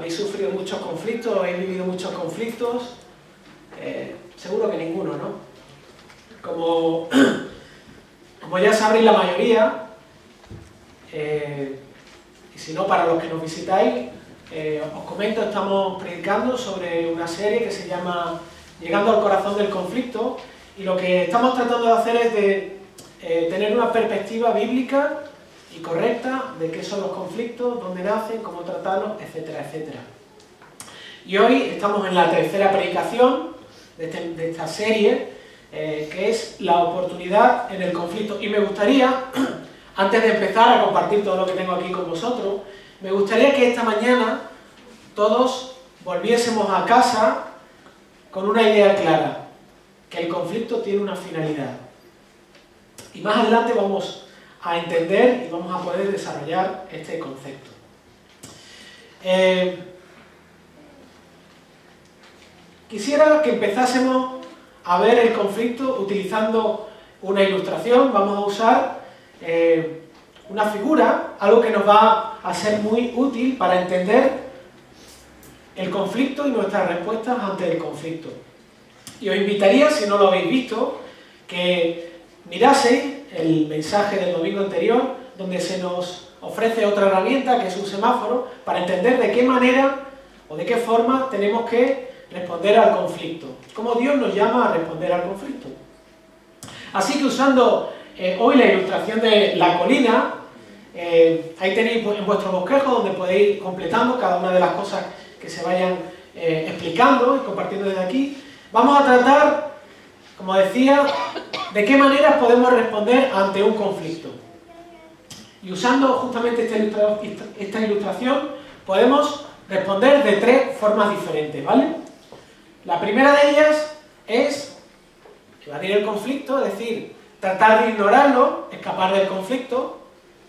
¿Habéis sufrido muchos conflictos? ¿Habéis vivido muchos conflictos? Seguro que ninguno, ¿no? Como ya sabréis la mayoría, y si no, para los que nos visitáis, os comento, estamos predicando sobre una serie que se llama Llegando al corazón del conflicto, y lo que estamos tratando de hacer es de tener una perspectiva bíblica y correcta de qué son los conflictos, dónde nacen, cómo tratarlos, etcétera, etcétera. Y hoy estamos en la tercera predicación de esta serie, que es la oportunidad en el conflicto. Y me gustaría, antes de empezar a compartir todo lo que tengo aquí con vosotros, me gustaría que esta mañana todos volviésemos a casa con una idea clara, que el conflicto tiene una finalidad. Y más adelante vamos a entender y vamos a poder desarrollar este concepto. Quisiera que empezásemos a ver el conflicto utilizando una ilustración. Vamos a usar una figura, algo que nos va a ser muy útil para entender el conflicto y nuestras respuestas ante el conflicto. Y os invitaría, si no lo habéis visto, que miraseis el mensaje del domingo anterior, donde se nos ofrece otra herramienta, que es un semáforo, para entender de qué manera o de qué forma tenemos que responder al conflicto. Cómo Dios nos llama a responder al conflicto. Así que usando hoy la ilustración de la colina, ahí tenéis en vuestro bosquejo donde podéis ir completando cada una de las cosas que se vayan explicando y compartiendo desde aquí. Vamos a tratar, como decía, de qué maneras podemos responder ante un conflicto. Y usando justamente esta ilustración, podemos responder de tres formas diferentes, ¿vale? La primera de ellas es evadir el conflicto, es decir, tratar de ignorarlo, escapar del conflicto,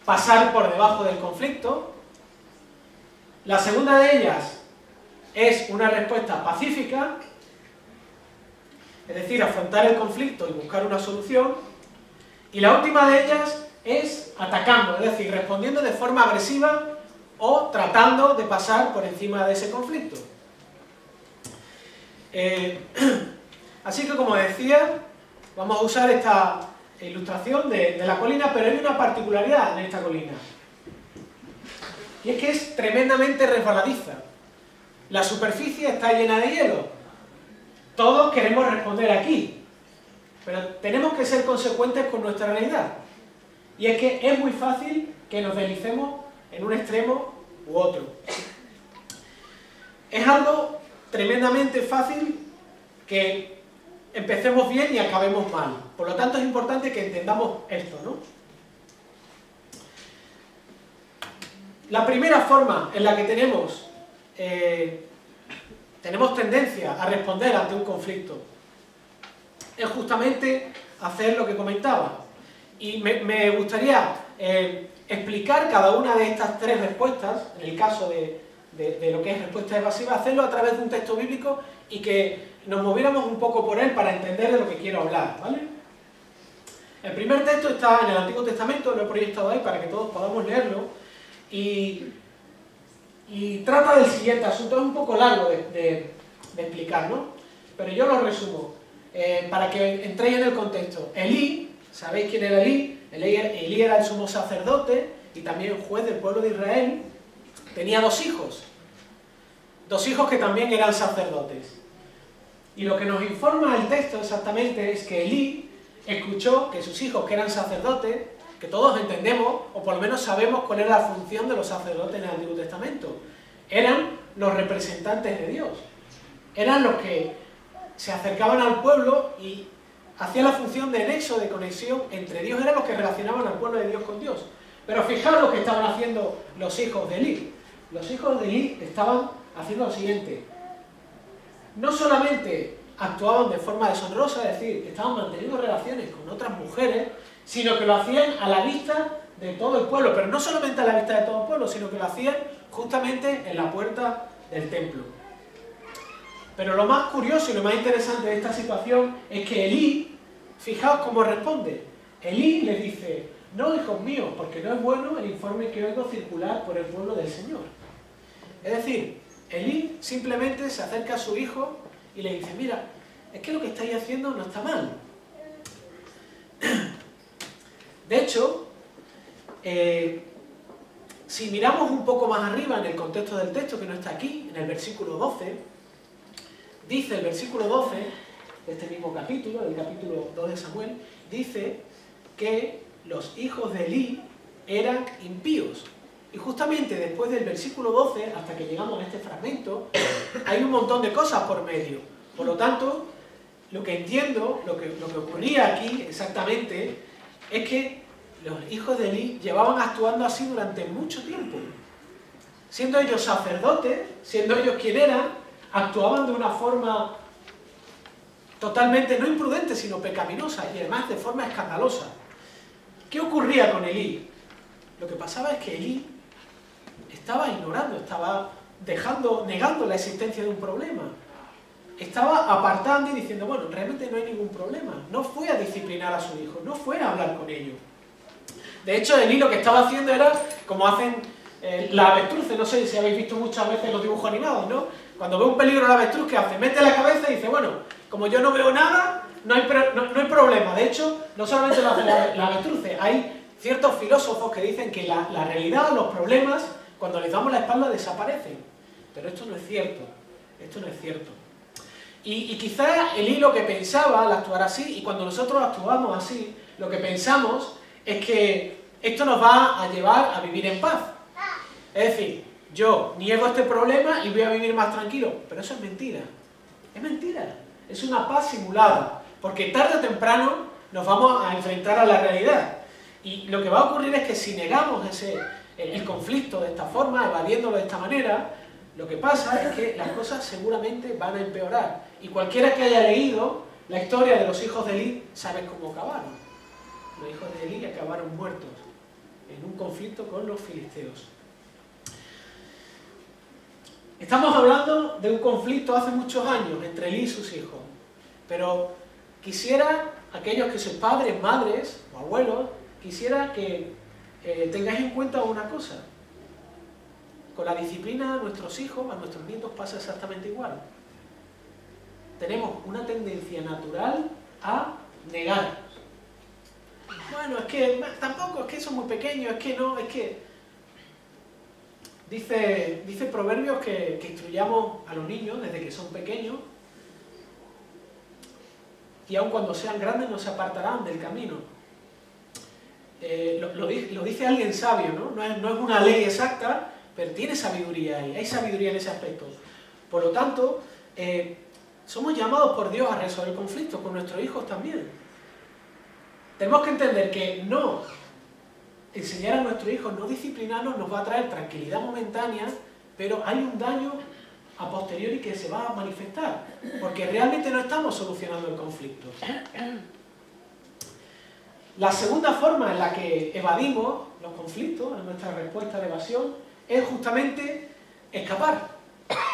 pasar por debajo del conflicto. La segunda de ellas es una respuesta pacífica, es decir, afrontar el conflicto y buscar una solución. Y la última de ellas es atacando, es decir, respondiendo de forma agresiva o tratando de pasar por encima de ese conflicto. Así que, como decía, vamos a usar esta ilustración de la colina, pero hay una particularidad en esta colina. Y es que es tremendamente resbaladiza. La superficie está llena de hielo. Todos queremos responder aquí, pero tenemos que ser consecuentes con nuestra realidad. Y es que es muy fácil que nos deslicemos en un extremo u otro. Es algo tremendamente fácil que empecemos bien y acabemos mal. Por lo tanto, es importante que entendamos esto, ¿no? La primera forma en la que tenemos tendencia a responder ante un conflicto es justamente hacer lo que comentaba. Y me gustaría explicar cada una de estas tres respuestas, en el caso de lo que es respuesta evasiva, hacerlo a través de un texto bíblico y que nos moviéramos un poco por él para entender de lo que quiero hablar, ¿vale? El primer texto está en el Antiguo Testamento, lo he proyectado ahí para que todos podamos leerlo, y trata del siguiente asunto. Es un poco largo de explicar, ¿no? Pero yo lo resumo, para que entréis en el contexto. Elí, ¿sabéis quién era Elí? Elí era el sumo sacerdote y también juez del pueblo de Israel. Tenía dos hijos que también eran sacerdotes. Y lo que nos informa el texto exactamente es que Elí escuchó que sus hijos, que eran sacerdotes, que todos entendemos, o por lo menos sabemos cuál era la función de los sacerdotes en el Antiguo Testamento, eran los representantes de Dios. Eran los que se acercaban al pueblo y hacían la función de nexo, de conexión entre Dios. Eran los que relacionaban al pueblo de Dios con Dios. Pero fijaos lo que estaban haciendo los hijos de Elí. Los hijos de Elí estaban haciendo lo siguiente. No solamente actuaban de forma deshonrosa, es decir, estaban manteniendo relaciones con otras mujeres, sino que lo hacían a la vista de todo el pueblo. Pero no solamente a la vista de todo el pueblo, sino que lo hacían justamente en la puerta del templo. Pero lo más curioso y lo más interesante de esta situación es que Elí, fijaos cómo responde. Elí les dice: no, hijos míos, porque no es bueno el informe que oigo circular por el pueblo del Señor. Es decir, Elí simplemente se acerca a su hijo y le dice, mira, es que lo que estáis haciendo no está mal. De hecho, si miramos un poco más arriba en el contexto del texto, que no está aquí, en el versículo 12, dice el versículo 12 de este mismo capítulo, el capítulo 2 de Samuel, dice que los hijos de Elí eran impíos. Y justamente después del versículo 12, hasta que llegamos a este fragmento, hay un montón de cosas por medio. Por lo tanto, lo que entiendo, lo que ocurría aquí exactamente, es que los hijos de Elí llevaban actuando así durante mucho tiempo. Siendo ellos sacerdotes, siendo ellos quien eran, actuaban de una forma totalmente no imprudente, sino pecaminosa, y además de forma escandalosa. ¿Qué ocurría con Elí? Lo que pasaba es que Elí estaba ignorando, estaba negando la existencia de un problema. Estaba apartando y diciendo, bueno, realmente no hay ningún problema. No fue a disciplinar a su hijo, no fue a hablar con ellos. De hecho, Elí lo que estaba haciendo era, como hacen la avestruz, no sé si habéis visto muchas veces los dibujos animados, ¿no? Cuando ve un peligro la avestruz, ¿qué hace? Mete la cabeza y dice, bueno, como yo no veo nada, no hay problema. De hecho, no solamente lo hace la avestruz, hay ciertos filósofos que dicen que la realidad, los problemas, cuando les damos la espalda desaparecen. Pero esto no es cierto, esto no es cierto. Y quizá Elí lo que pensaba al actuar así, y cuando nosotros actuamos así, lo que pensamos es que esto nos va a llevar a vivir en paz. Es decir, yo niego este problema y voy a vivir más tranquilo. Pero eso es mentira. Es mentira. Es una paz simulada. Porque tarde o temprano nos vamos a enfrentar a la realidad. Y lo que va a ocurrir es que si negamos el conflicto de esta forma, evadiéndolo de esta manera, lo que pasa es que las cosas seguramente van a empeorar. Y cualquiera que haya leído la historia de los hijos de Elí sabe cómo acabaron. Los hijos de Elí acabaron muertos en un conflicto con los filisteos. Estamos hablando de un conflicto hace muchos años entre Elí y sus hijos. Pero quisiera, aquellos que sois padres, madres o abuelos, quisiera que tengáis en cuenta una cosa. Con la disciplina de nuestros hijos, a nuestros nietos pasa exactamente igual. Tenemos una tendencia natural a negar. Bueno, es que tampoco, es que son muy pequeños, es que no, es que... Dice Proverbios que instruyamos a los niños desde que son pequeños y aun cuando sean grandes no se apartarán del camino. Lo dice alguien sabio, ¿no? No es una ley exacta, pero tiene sabiduría ahí, hay sabiduría en ese aspecto. Por lo tanto, somos llamados por Dios a resolver conflictos con nuestros hijos también. Tenemos que entender que no enseñar a nuestros hijos, no disciplinarnos, nos va a traer tranquilidad momentánea, pero hay un daño a posteriori que se va a manifestar, porque realmente no estamos solucionando el conflicto. La segunda forma en la que evadimos los conflictos, en nuestra respuesta de evasión, es justamente escapar.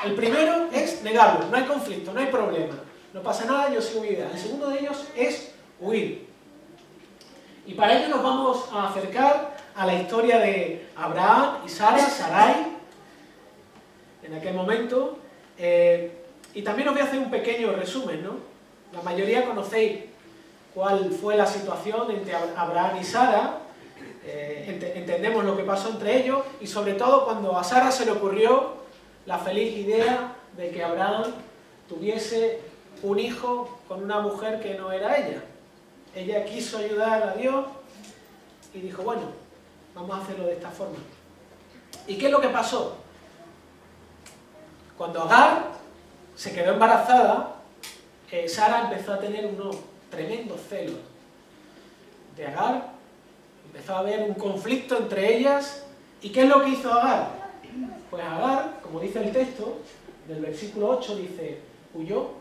El primero es negarlo, no hay conflicto, no hay problema, no pasa nada, yo sigo mi vida. El segundo de ellos es huir. Y para ello nos vamos a acercar a la historia de Abraham y Sarai, en aquel momento, y también os voy a hacer un pequeño resumen, ¿no? La mayoría conocéis cuál fue la situación entre Abraham y Sara, entendemos lo que pasó entre ellos, y sobre todo cuando a Sara se le ocurrió la feliz idea de que Abraham tuviese un hijo con una mujer que no era ella. Ella quiso ayudar a Dios y dijo, bueno, vamos a hacerlo de esta forma. ¿Y qué es lo que pasó? Cuando Agar se quedó embarazada, Sara empezó a tener unos tremendos celos de Agar, empezó a haber un conflicto entre ellas. ¿Y qué es lo que hizo Agar? Pues Agar, como dice el texto del versículo 8, dice, huyó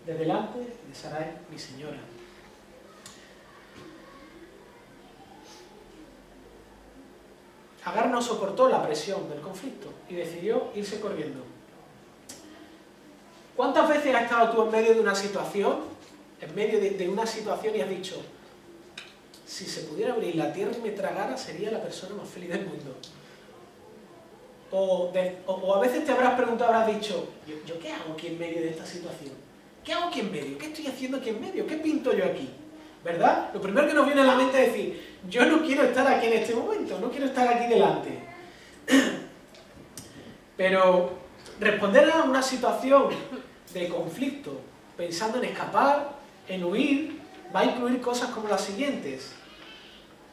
de delante de Sarai, mi señora. Agar no soportó la presión del conflicto y decidió irse corriendo. ¿Cuántas veces has estado tú en medio de una situación, y has dicho, si se pudiera abrir la tierra y me tragara, sería la persona más feliz del mundo? o a veces te habrás preguntado, habrás dicho, ¿yo qué hago aquí en medio de esta situación? ¿Qué hago aquí en medio? ¿Qué estoy haciendo aquí en medio? ¿Qué pinto yo aquí? ¿Verdad? Lo primero que nos viene a la mente es decir, yo no quiero estar aquí en este momento, no quiero estar aquí delante. Pero responder a una situación de conflicto, pensando en escapar, en huir, va a incluir cosas como las siguientes.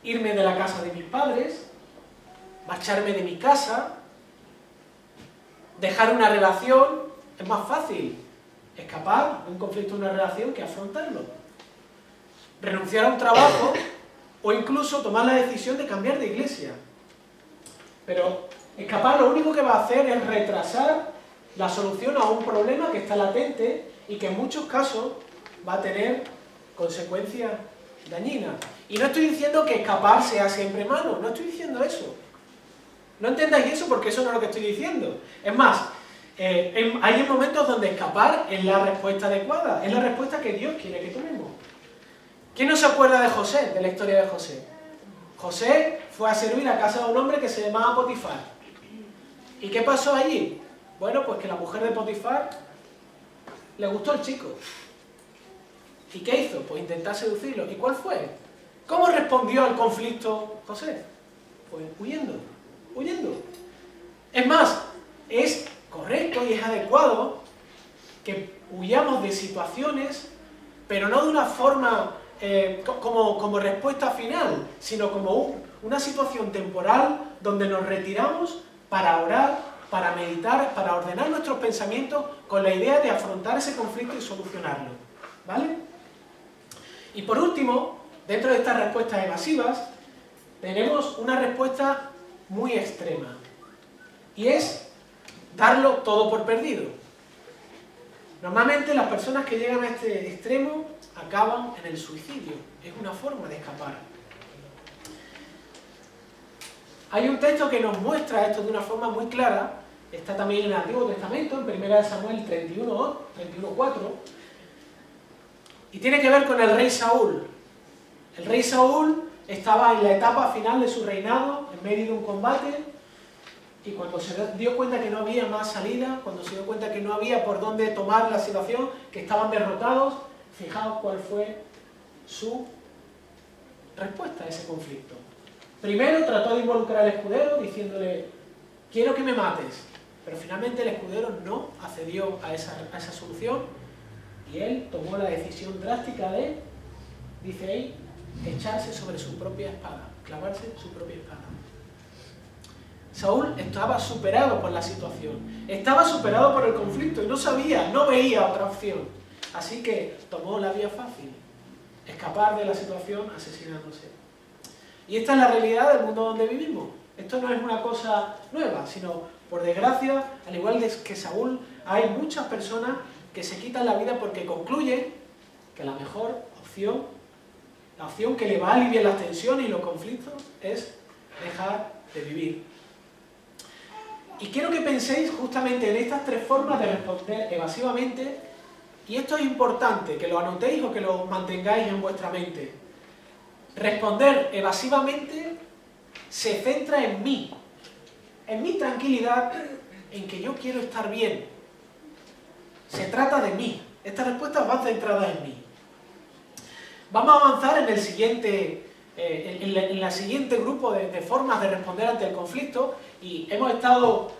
Irme de la casa de mis padres, marcharme de mi casa, dejar una relación. Es más fácil escapar de un conflicto de una relación que afrontarlo. Renunciar a un trabajo o incluso tomar la decisión de cambiar de iglesia. Pero escapar lo único que va a hacer es retrasar la solución a un problema que está latente y que en muchos casos va a tener consecuencias dañinas. Y no estoy diciendo que escapar sea siempre malo, no estoy diciendo eso. No entendáis eso porque eso no es lo que estoy diciendo. Es más, hay momentos donde escapar es la respuesta adecuada, es la respuesta que Dios quiere que tomemos. ¿Quién no se acuerda de José, de la historia de José? José fue a servir a casa de un hombre que se llamaba Potifar. ¿Y qué pasó allí? Bueno, pues que la mujer de Potifar le gustó el chico. ¿Y qué hizo? Pues intentar seducirlo. ¿Y cuál fue? ¿Cómo respondió al conflicto José? Pues huyendo. Es más, es correcto y es adecuado que huyamos de situaciones, pero no de una forma como respuesta final, sino como una situación temporal donde nos retiramos para orar, para meditar, para ordenar nuestros pensamientos con la idea de afrontar ese conflicto y solucionarlo. ¿Vale? Y por último, dentro de estas respuestas evasivas, tenemos una respuesta muy extrema. Y es darlo todo por perdido. Normalmente las personas que llegan a este extremo acaban en el suicidio. Es una forma de escapar. Hay un texto que nos muestra esto de una forma muy clara. Está también en el Antiguo Testamento, en 1 Samuel 31:4. Y tiene que ver con el rey Saúl. El rey Saúl estaba en la etapa final de su reinado, en medio de un combate, y cuando se dio cuenta que no había más salida, cuando se dio cuenta que no había por dónde tomar la situación, que estaban derrotados, fijaos cuál fue su respuesta a ese conflicto. Primero trató de involucrar al escudero diciéndole, quiero que me mates, pero finalmente el escudero no accedió a esa solución y él tomó la decisión drástica de, dice ahí, echarse sobre su propia espada, clavarse su propia espada. Saúl estaba superado por la situación, estaba superado por el conflicto y no veía otra opción. Así que tomó la vía fácil, escapar de la situación asesinándose. Y esta es la realidad del mundo donde vivimos. Esto no es una cosa nueva, sino, por desgracia, al igual que Saúl, hay muchas personas que se quitan la vida porque concluyen que la mejor opción, la opción que le va a aliviar las tensiones y los conflictos, es dejar de vivir. Y quiero que penséis justamente en estas tres formas de responder evasivamente, y esto es importante, que lo anotéis o que lo mantengáis en vuestra mente. Responder evasivamente se centra en mí tranquilidad, en que yo quiero estar bien. Se trata de mí. Estas respuestas van centradas en mí. Vamos a avanzar en el siguiente, en la siguiente grupo de formas de responder ante el conflicto, y hemos estado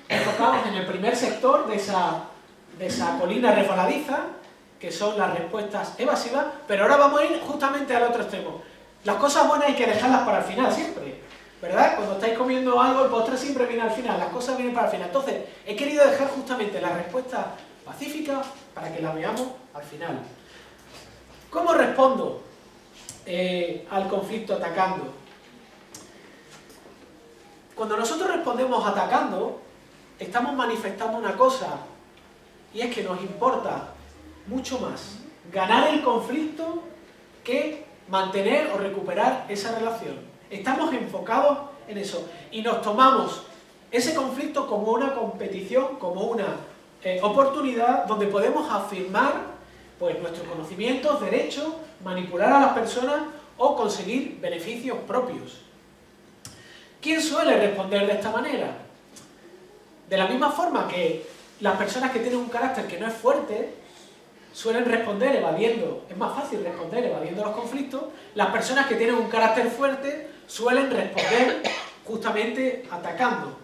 enfocados en el primer sector de esa colina resbaladiza, que son las respuestas evasivas, pero ahora vamos a ir justamente al otro extremo. Las cosas buenas hay que dejarlas para el final siempre, ¿verdad? Cuando estáis comiendo algo, el postre siempre viene al final, las cosas vienen para el final. Entonces, he querido dejar justamente la respuesta pacífica para que la veamos al final. ¿Cómo respondo al conflicto atacando? Cuando nosotros respondemos atacando, estamos manifestando una cosa, y es que nos importa mucho más ganar el conflicto que mantener o recuperar esa relación. Estamos enfocados en eso y nos tomamos ese conflicto como una competición, como una oportunidad donde podemos afirmar pues, nuestros conocimientos, derechos, manipular a las personas o conseguir beneficios propios. ¿Quién suele responder de esta manera? De la misma forma que las personas que tienen un carácter que no es fuerte suelen responder evadiendo, es más fácil responder evadiendo los conflictos, las personas que tienen un carácter fuerte suelen responder justamente atacando.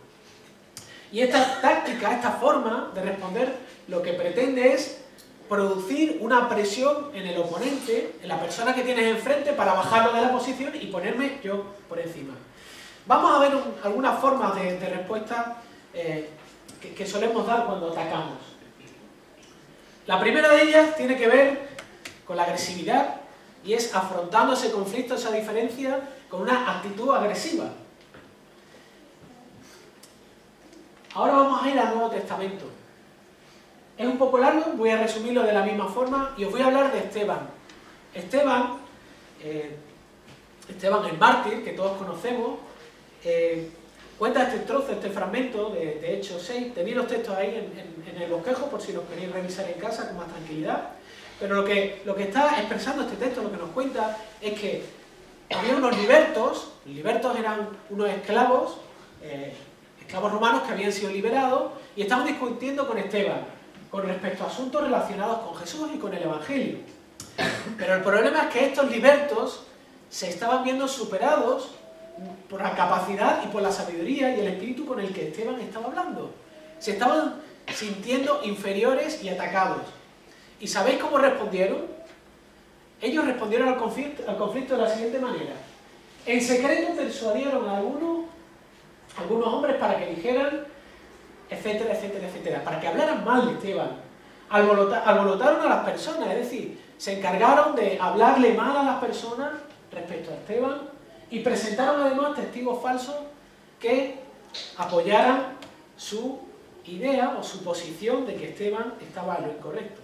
Y esta táctica, esta forma de responder, lo que pretende es producir una presión en el oponente, en la persona que tienes enfrente, para bajarlo de la posición y ponerme yo por encima. Vamos a ver algunas formas de respuesta que solemos dar cuando atacamos. La primera de ellas tiene que ver con la agresividad y es afrontando ese conflicto, esa diferencia, con una actitud agresiva. Ahora vamos a ir al Nuevo Testamento. Es un poco largo, voy a resumirlo de la misma forma y os voy a hablar de Esteban. Esteban el mártir, que todos conocemos, cuenta este trozo, este fragmento de Hechos 6. Tenéis los textos ahí en el bosquejo por si los queréis revisar en casa con más tranquilidad. Pero lo que está expresando este texto, lo que nos cuenta, es que había unos libertos eran unos esclavos romanos que habían sido liberados y estaban discutiendo con Esteban con respecto a asuntos relacionados con Jesús y con el Evangelio. Pero el problema es que estos libertos se estaban viendo superados por la capacidad y por la sabiduría y el espíritu con el que Esteban estaba hablando. Se estaban sintiendo inferiores y atacados. ¿Y sabéis cómo respondieron? Ellos respondieron al conflicto de la siguiente manera. En secreto persuadieron a algunos hombres para que dijeran, etcétera, etcétera, etcétera, para que hablaran mal de Esteban. Alborotaron a las personas, es decir, se encargaron de hablarle mal a las personas respecto a Esteban y presentaron además testigos falsos que apoyaran su idea o su posición de que Esteban estaba en lo incorrecto.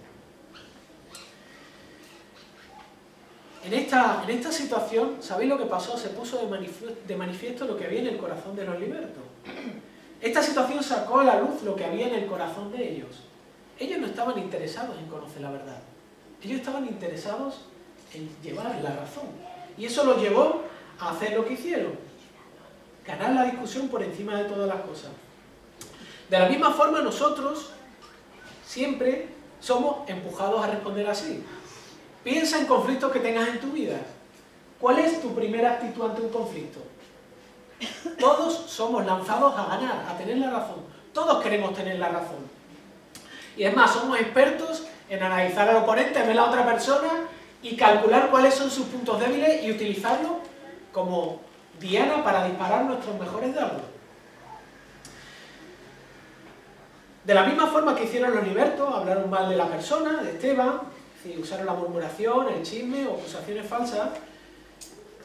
En esta situación, ¿sabéis lo que pasó? Se puso de manifiesto lo que había en el corazón de los libertos. Esta situación sacó a la luz lo que había en el corazón de ellos. Ellos no estaban interesados en conocer la verdad. Ellos estaban interesados en llevar la razón. Y eso los llevó a hacer lo que hicieron. Ganar la discusión por encima de todas las cosas. De la misma forma, nosotros siempre somos empujados a responder así. Piensa en conflictos que tengas en tu vida. ¿Cuál es tu primera actitud ante un conflicto? Todos somos lanzados a ganar, a tener la razón. Todos queremos tener la razón. Y es más, somos expertos en analizar al oponente, ver a la otra persona y calcular cuáles son sus puntos débiles y utilizarlo como diana para disparar nuestros mejores dardos. De la misma forma que hicieron los libertos, hablaron mal de la persona, de Esteban, usaron la murmuración, el chisme o acusaciones falsas.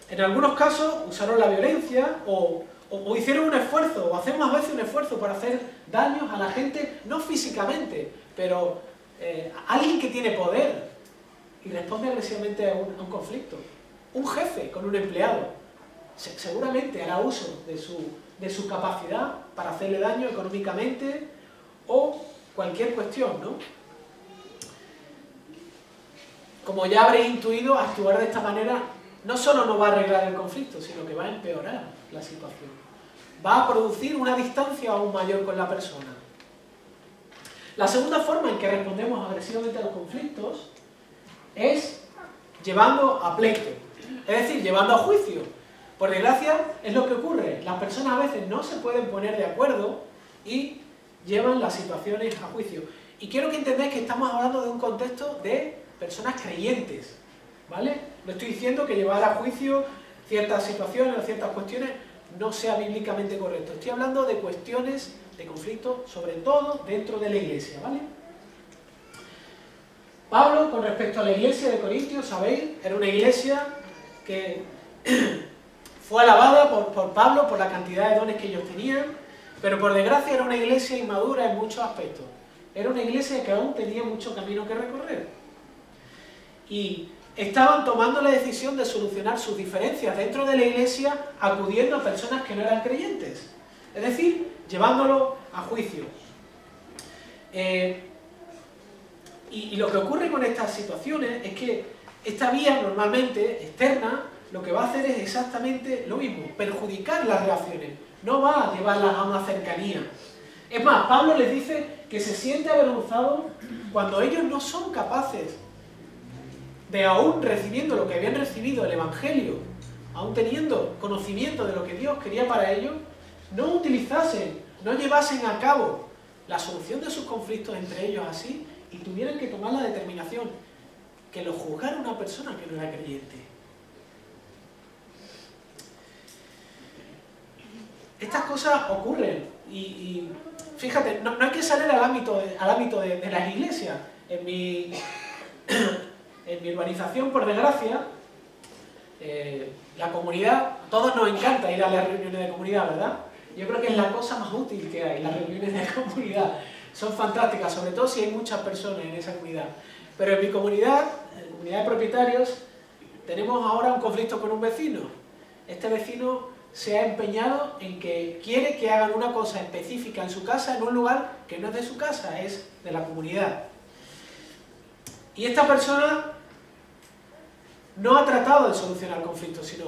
En algunos casos usaron la violencia o hicieron un esfuerzo, o hacemos a veces un esfuerzo para hacer daños a la gente, no físicamente, pero a alguien que tiene poder y responde agresivamente a un conflicto. Un jefe con un empleado seguramente hará uso de su capacidad para hacerle daño económicamente o cualquier cuestión, ¿no? Como ya habréis intuido, actuar de esta manera no solo no va a arreglar el conflicto, sino que va a empeorar la situación. Va a producir una distancia aún mayor con la persona. La segunda forma en que respondemos agresivamente a los conflictos es llevando a pleito, es decir, llevando a juicio. Por desgracia, es lo que ocurre. Las personas a veces no se pueden poner de acuerdo y llevan las situaciones a juicio. Y quiero que entendáis que estamos hablando de un contexto de personas creyentes, ¿vale? No estoy diciendo que llevar a juicio ciertas situaciones o ciertas cuestiones no sea bíblicamente correcto. Estoy hablando de cuestiones de conflicto, sobre todo dentro de la iglesia, ¿vale? Pablo, con respecto a la iglesia de Corintios, ¿sabéis? Era una iglesia que fue alabada por Pablo por la cantidad de dones que ellos tenían, pero por desgracia era una iglesia inmadura en muchos aspectos. Era una iglesia que aún tenía mucho camino que recorrer. Y estaban tomando la decisión de solucionar sus diferencias dentro de la iglesia acudiendo a personas que no eran creyentes. Es decir, llevándolo a juicio. Y lo que ocurre con estas situaciones es que esta vía normalmente externa lo que va a hacer es exactamente lo mismo, perjudicar las relaciones, no va a llevarlas a una cercanía. Es más, Pablo les dice que se siente avergonzado cuando ellos no son capaces de, aún recibiendo lo que habían recibido, el Evangelio, aún teniendo conocimiento de lo que Dios quería para ellos, no utilizasen, no llevasen a cabo la solución de sus conflictos entre ellos así y tuvieran que tomar la determinación que lo juzgara una persona que no era creyente. Estas cosas ocurren y fíjate, no hay que salir al ámbito de las iglesias. En mi urbanización, por desgracia, la comunidad, a todos nos encanta ir a las reuniones de comunidad, ¿verdad? Yo creo que es la cosa más útil que hay, las reuniones de comunidad. Son fantásticas, sobre todo si hay muchas personas en esa comunidad. Pero en mi comunidad, en la comunidad de propietarios, tenemos ahora un conflicto con un vecino. Este vecino se ha empeñado en que quiere que hagan una cosa específica en su casa, en un lugar que no es de su casa, es de la comunidad. Y esta persona no ha tratado de solucionar el conflicto, sino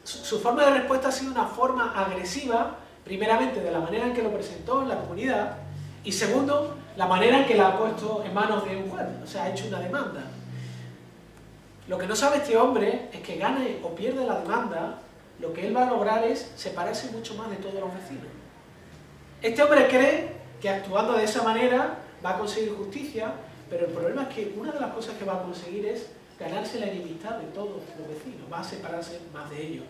su forma de respuesta ha sido una forma agresiva, primeramente de la manera en que lo presentó en la comunidad, y segundo, la manera en que la ha puesto en manos de un juez, o sea, ha hecho una demanda. Lo que no sabe este hombre es que gane o pierde la demanda, lo que él va a lograr es separarse mucho más de todos los vecinos. Este hombre cree que actuando de esa manera va a conseguir justicia, pero el problema es que una de las cosas que va a conseguir es ganarse la enemistad de todos los vecinos, va a separarse más de ellos.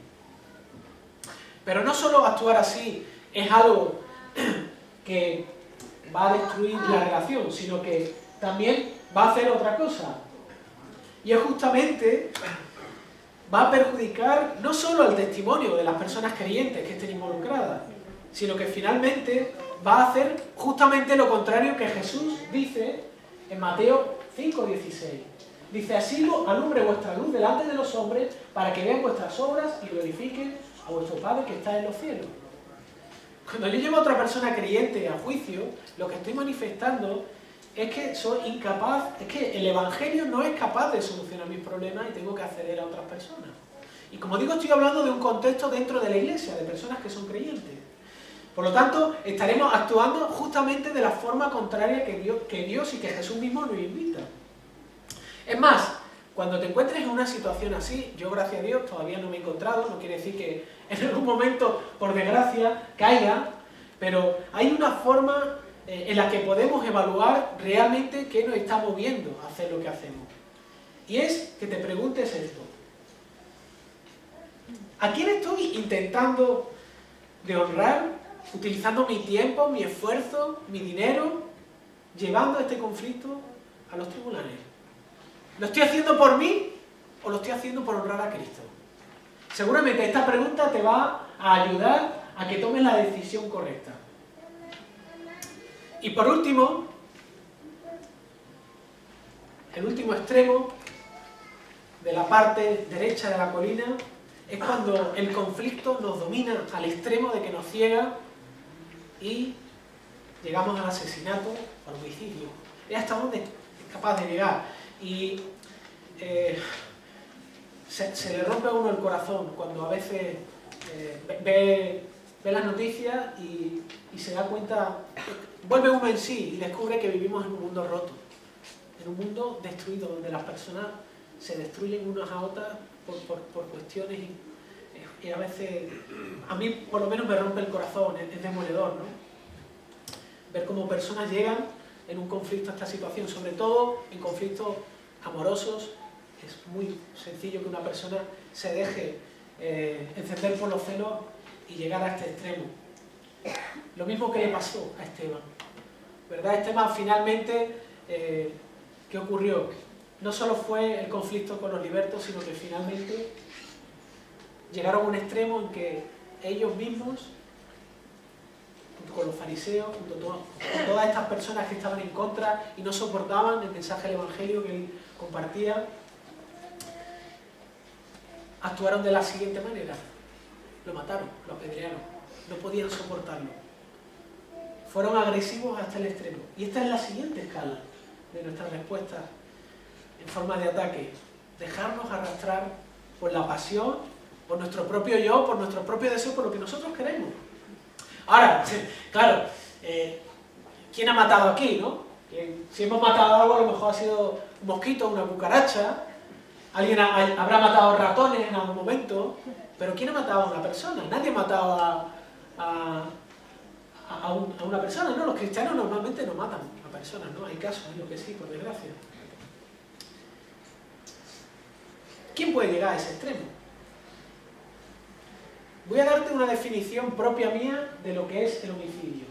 Pero no solo actuar así es algo que va a destruir la relación, sino que también va a hacer otra cosa. Y es justamente, va a perjudicar no solo el testimonio de las personas creyentes que estén involucradas, sino que finalmente va a hacer justamente lo contrario que Jesús dice en Mateo 5:16. Dice, así alumbre vuestra luz delante de los hombres para que vean vuestras obras y glorifiquen a vuestro Padre que está en los cielos. Cuando yo llevo a otra persona creyente a juicio, lo que estoy manifestando es que soy incapaz, es que el Evangelio no es capaz de solucionar mis problemas y tengo que acceder a otras personas. Y como digo, estoy hablando de un contexto dentro de la iglesia, de personas que son creyentes. Por lo tanto, estaremos actuando justamente de la forma contraria que Dios y que Jesús mismo nos invita. Es más, cuando te encuentres en una situación así, yo gracias a Dios todavía no me he encontrado, no quiere decir que en algún momento, por desgracia, caiga, pero hay una forma en la que podemos evaluar realmente qué nos está moviendo a hacer lo que hacemos. Y es que te preguntes esto. ¿A quién estoy intentando de honrar, utilizando mi tiempo, mi esfuerzo, mi dinero, llevando este conflicto a los tribunales? ¿Lo estoy haciendo por mí o lo estoy haciendo por honrar a Cristo? Seguramente esta pregunta te va a ayudar a que tomes la decisión correcta. Y por último, el último extremo de la parte derecha de la colina es cuando el conflicto nos domina al extremo de que nos ciega y llegamos al asesinato o al homicidio. Es hasta donde es capaz de llegar. Y se le rompe a uno el corazón cuando a veces ve las noticias y se da cuenta, vuelve uno en sí y descubre que vivimos en un mundo roto, en un mundo destruido, donde las personas se destruyen unas a otras por cuestiones y a veces, a mí por lo menos me rompe el corazón, es demoledor, ¿no? Ver cómo personas llegan en un conflicto a esta situación, sobre todo en conflictos amorosos. Es muy sencillo que una persona se deje encender por los celos y llegar a este extremo. Lo mismo que le pasó a Esteban, ¿verdad? Esteban finalmente, ¿qué ocurrió? No solo fue el conflicto con los libertos, sino que finalmente llegaron a un extremo en que ellos mismos, junto con los fariseos, junto con todas estas personas que estaban en contra y no soportaban el mensaje del Evangelio que él compartía, actuaron de la siguiente manera: lo mataron, lo apedrearon, no podían soportarlo, fueron agresivos hasta el extremo. Y esta es la siguiente escala de nuestras respuestas en forma de ataque: dejarnos arrastrar por la pasión, por nuestro propio yo, por nuestro propio deseo, por lo que nosotros queremos. Ahora, claro, ¿Quién ha matado aquí, no? Si hemos matado algo, a lo mejor ha sido un mosquito, una cucaracha, alguien habrá matado ratones en algún momento, pero ¿quién ha matado a una persona? Nadie ha matado a una persona, ¿no? Los cristianos normalmente no matan a personas, ¿no? Hay casos en los que sí, por desgracia. ¿Quién puede llegar a ese extremo? Voy a darte una definición propia mía de lo que es el homicidio.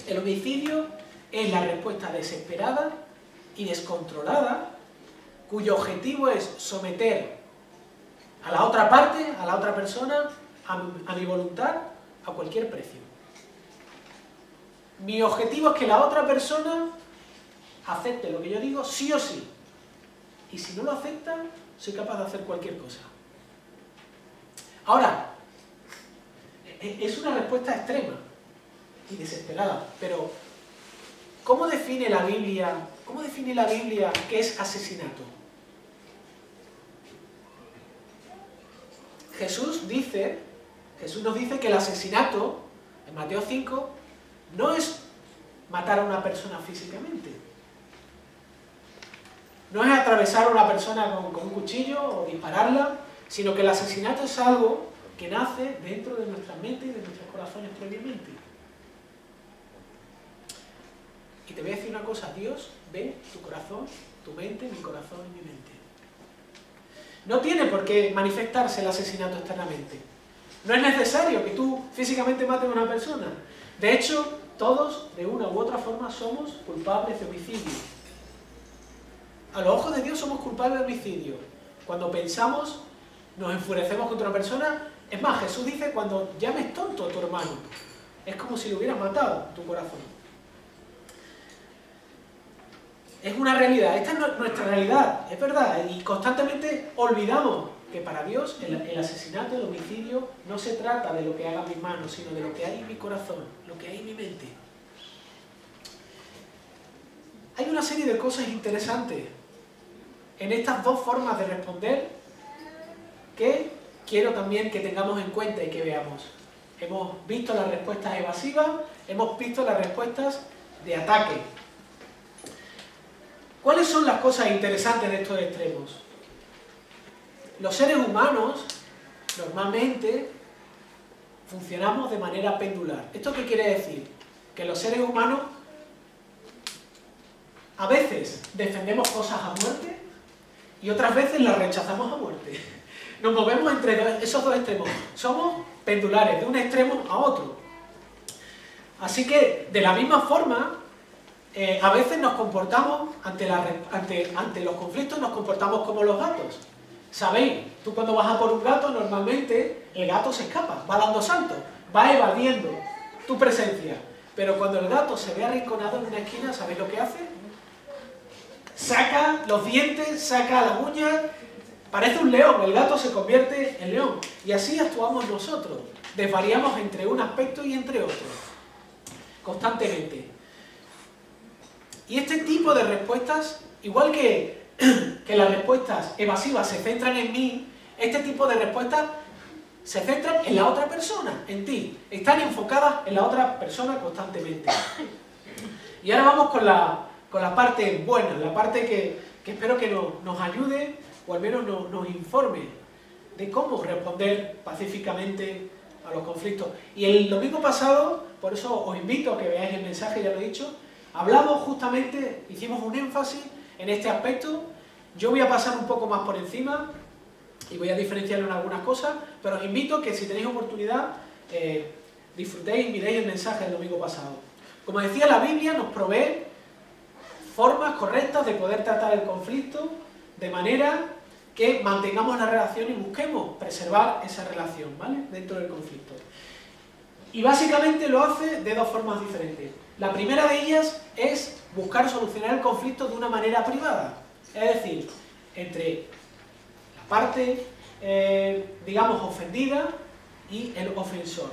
El homicidio es la respuesta desesperada y descontrolada cuyo objetivo es someter a la otra parte, a la otra persona, a mi voluntad, a cualquier precio. Mi objetivo es que la otra persona acepte lo que yo digo sí o sí. Y si no lo acepta, soy capaz de hacer cualquier cosa. Ahora, es una respuesta extrema y desesperada, pero ¿cómo define la Biblia qué es asesinato? Jesús nos dice que el asesinato, en Mateo 5, no es matar a una persona físicamente. No es atravesar a una persona con un cuchillo o dispararla, sino que el asesinato es algo que nace dentro de nuestra mente y de nuestros corazones previamente. Y te voy a decir una cosa, Dios ve tu corazón, tu mente, mi corazón y mi mente. No tiene por qué manifestarse el asesinato externamente. No es necesario que tú físicamente mates a una persona. De hecho, todos, de una u otra forma, somos culpables de homicidio. A los ojos de Dios somos culpables de homicidio. Cuando pensamos, nos enfurecemos contra una persona. Es más, Jesús dice, cuando llames tonto a tu hermano, es como si lo hubieras matado en tu corazón. Es una realidad, esta es nuestra realidad, es verdad, y constantemente olvidamos que para Dios el asesinato, el homicidio, no se trata de lo que haga mis manos, sino de lo que hay en mi corazón, lo que hay en mi mente. Hay una serie de cosas interesantes en estas dos formas de responder que quiero también que tengamos en cuenta y que veamos. Hemos visto las respuestas evasivas, hemos visto las respuestas de ataque. ¿Cuáles son las cosas interesantes de estos extremos? Los seres humanos normalmente funcionamos de manera pendular. ¿Esto qué quiere decir? Que los seres humanos a veces defendemos cosas a muerte y otras veces las rechazamos a muerte. Nos movemos entre esos dos extremos. Somos pendulares, de un extremo a otro. Así que, de la misma forma, a veces nos comportamos, ante los conflictos, nos comportamos como los gatos. ¿Sabéis? Tú cuando vas a por un gato, normalmente el gato se escapa, va dando saltos, va evadiendo tu presencia. Pero cuando el gato se ve arrinconado en una esquina, ¿sabéis lo que hace? Saca los dientes, saca las uñas, parece un león, el gato se convierte en león. Y así actuamos nosotros, desvariamos entre un aspecto y entre otro, constantemente. Y este tipo de respuestas, igual que las respuestas evasivas se centran en mí, este tipo de respuestas se centran en la otra persona, en ti. Están enfocadas en la otra persona constantemente. Y ahora vamos con la parte buena, la parte que espero que nos ayude, o al menos nos informe de cómo responder pacíficamente a los conflictos. Y el domingo pasado, por eso os invito a que veáis el mensaje, ya lo he dicho, hablamos justamente, hicimos un énfasis en este aspecto. Yo voy a pasar un poco más por encima y voy a diferenciarlo en algunas cosas, pero os invito a que si tenéis oportunidad disfrutéis y miréis el mensaje del domingo pasado. Como decía, la Biblia nos provee formas correctas de poder tratar el conflicto de manera que mantengamos la relación y busquemos preservar esa relación, ¿vale?, dentro del conflicto. Y básicamente lo hace de dos formas diferentes. La primera de ellas es buscar solucionar el conflicto de una manera privada, es decir, entre la parte, digamos, ofendida y el ofensor.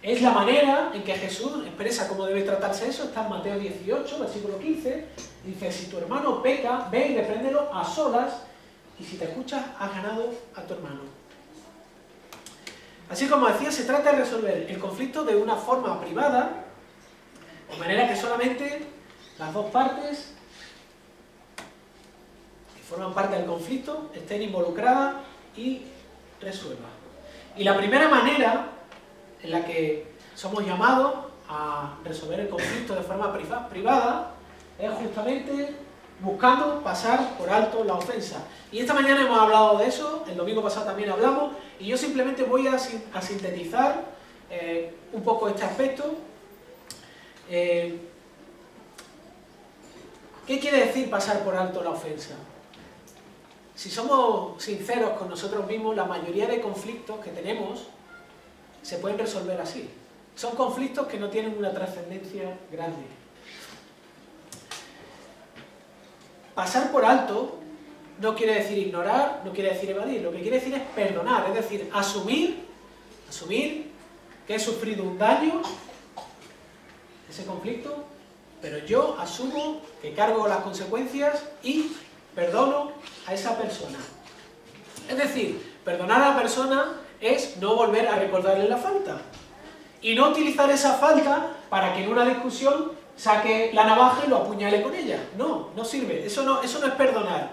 Es la manera en que Jesús expresa cómo debe tratarse eso. Está en Mateo 18, versículo 15, dice: si tu hermano peca, ve y repréndelo a solas, y si te escuchas, has ganado a tu hermano. Así como decía, se trata de resolver el conflicto de una forma privada, de manera que solamente las dos partes que forman parte del conflicto estén involucradas y resuelvan. Y la primera manera en la que somos llamados a resolver el conflicto de forma privada es justamente buscando pasar por alto la ofensa. Y esta mañana hemos hablado de eso, el domingo pasado también hablamos, y yo simplemente voy a sintetizar un poco este aspecto. ¿Qué quiere decir pasar por alto la ofensa? Si somos sinceros con nosotros mismos, la mayoría de conflictos que tenemos se pueden resolver así. Son conflictos que no tienen una trascendencia grande. Pasar por alto no quiere decir ignorar, no quiere decir evadir, lo que quiere decir es perdonar, es decir, asumir que he sufrido un daño, ese conflicto, pero yo asumo que cargo las consecuencias y perdono a esa persona. Es decir, perdonar a la persona es no volver a recordarle la falta y no utilizar esa falta para que en una discusión saque la navaja y lo apuñale con ella. No, no sirve, eso no es perdonar.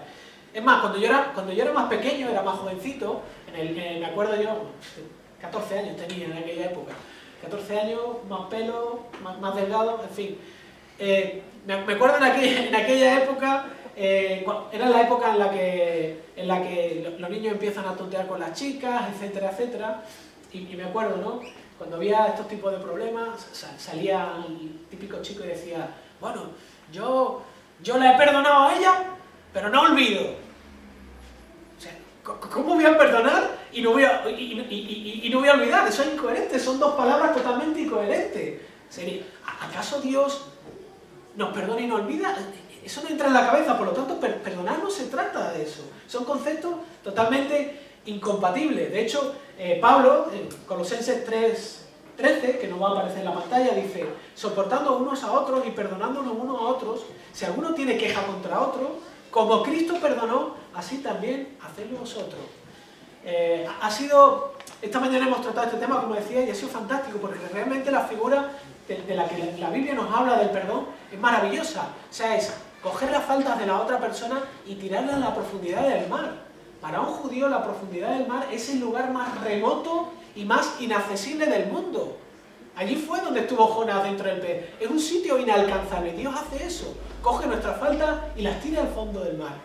Es más, cuando yo era más pequeño, era más jovencito, me acuerdo yo, 14 años tenía en aquella época, 14 años, más pelo, más delgado, en fin. Me acuerdo en aquella época, era la época en la que los niños empiezan a tontear con las chicas, etcétera, etcétera, y me acuerdo, ¿no? Cuando había estos tipos de problemas, salía el típico chico y decía, bueno, yo la he perdonado a ella, pero no olvido. O sea, ¿cómo voy a perdonar y no voy a olvidar? Eso es incoherente, son dos palabras totalmente incoherentes. ¿Acaso Dios nos perdona y no olvida? Eso no entra en la cabeza, por lo tanto, perdonar no se trata de eso. Son conceptos totalmente incompatibles. De hecho, Pablo, en Colosenses 3:13, que nos va a aparecer en la pantalla, dice, soportando unos a otros y perdonándonos unos a otros, si alguno tiene queja contra otro, como Cristo perdonó, así también hacedlo vosotros. Esta mañana hemos tratado este tema, como decía, y ha sido fantástico, porque realmente la figura de la que la Biblia nos habla del perdón es maravillosa. O sea, es coger las faltas de la otra persona y tirarlas a la profundidad del mar. Para un judío la profundidad del mar es el lugar más remoto y más inaccesible del mundo. Allí fue donde estuvo Jonás dentro del pez. Es un sitio inalcanzable. Dios hace eso. Coge nuestras faltas y las tira al fondo del mar.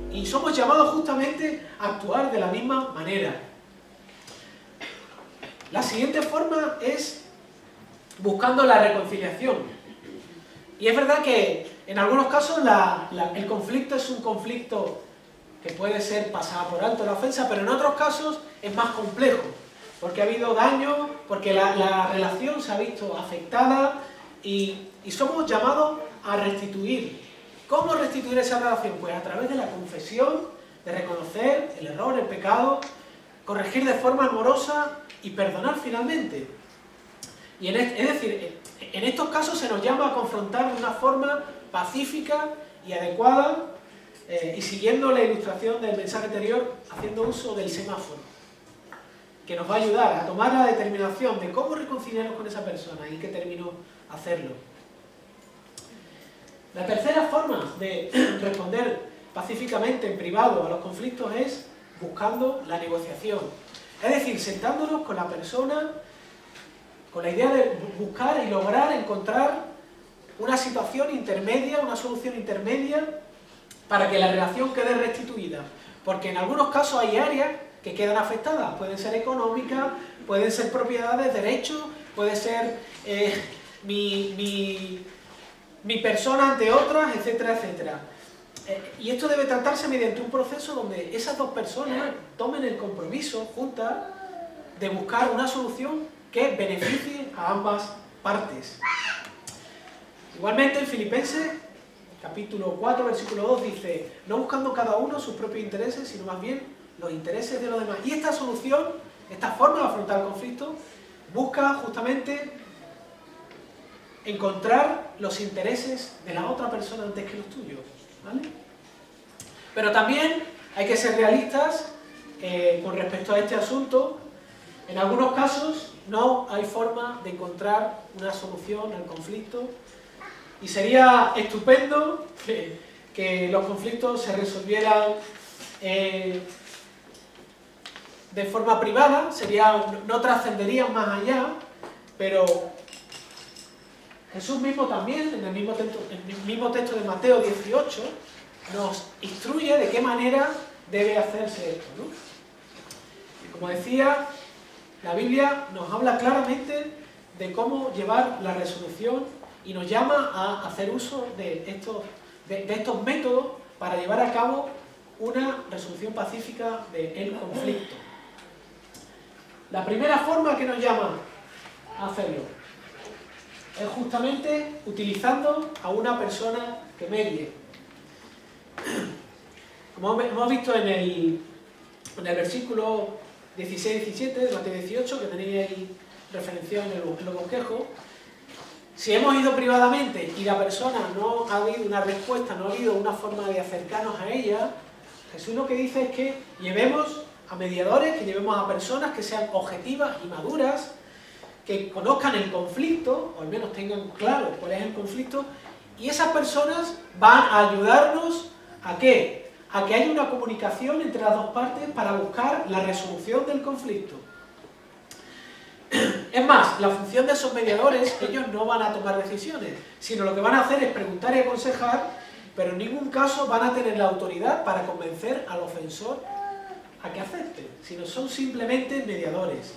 Y somos llamados justamente a actuar de la misma manera. La siguiente forma es buscando la reconciliación. Y es verdad que en algunos casos el conflicto es un conflicto que puede ser pasada por alto la ofensa, pero en otros casos es más complejo, porque ha habido daño, porque la relación se ha visto afectada y somos llamados a restituir. ¿Cómo restituir esa relación? Pues a través de la confesión, de reconocer el error, el pecado, corregir de forma amorosa y perdonar finalmente. Y es decir, en estos casos se nos llama a confrontar de una forma pacífica y adecuada, y siguiendo la ilustración del mensaje anterior, haciendo uso del semáforo, que nos va a ayudar a tomar la determinación de cómo reconciliarnos con esa persona y en qué término hacerlo. La tercera forma de responder pacíficamente en privado a los conflictos es buscando la negociación. Es decir, sentándonos con la persona con la idea de buscar y lograr encontrar una situación intermedia, una solución intermedia para que la relación quede restituida. Porque en algunos casos hay áreas que quedan afectadas. Pueden ser económicas, pueden ser propiedades, derechos, puede ser mi persona ante otras, etcétera, etcétera. Y esto debe tratarse mediante un proceso donde esas dos personas tomen el compromiso juntas de buscar una solución que beneficie a ambas partes. Igualmente en Filipenses, capítulo 4, versículo 2, dice, no buscando cada uno sus propios intereses, sino más bien los intereses de los demás. Y esta solución, esta forma de afrontar el conflicto, busca justamente encontrar los intereses de la otra persona antes que los tuyos, ¿vale? Pero también hay que ser realistas con respecto a este asunto, En algunos casos no hay forma de encontrar una solución al conflicto y sería estupendo que los conflictos se resolvieran de forma privada, no trascenderían más allá, pero Jesús mismo también, en el mismo texto de Mateo 18, nos instruye de qué manera debe hacerse esto, ¿no? Y como decía, la Biblia nos habla claramente de cómo llevar la resolución y nos llama a hacer uso de estos métodos para llevar a cabo una resolución pacífica del conflicto. La primera forma que nos llama a hacerlo es justamente utilizando a una persona que medie. Como hemos visto en el versículo 16-17 de Mateo 18, que tenéis ahí referenciado en los bosquejos, si hemos ido privadamente y la persona no ha habido una respuesta, no ha habido una forma de acercarnos a ella, Jesús lo que dice es que llevemos a mediadores, que llevemos a personas que sean objetivas y maduras, que conozcan el conflicto, o al menos tengan claro cuál es el conflicto, y esas personas van a ayudarnos ¿a qué? A que haya una comunicación entre las dos partes para buscar la resolución del conflicto. Es más, la función de esos mediadores, ellos no van a tomar decisiones, sino lo que van a hacer es preguntar y aconsejar, pero en ningún caso van a tener la autoridad para convencer al ofensor a que acepte, sino son simplemente mediadores.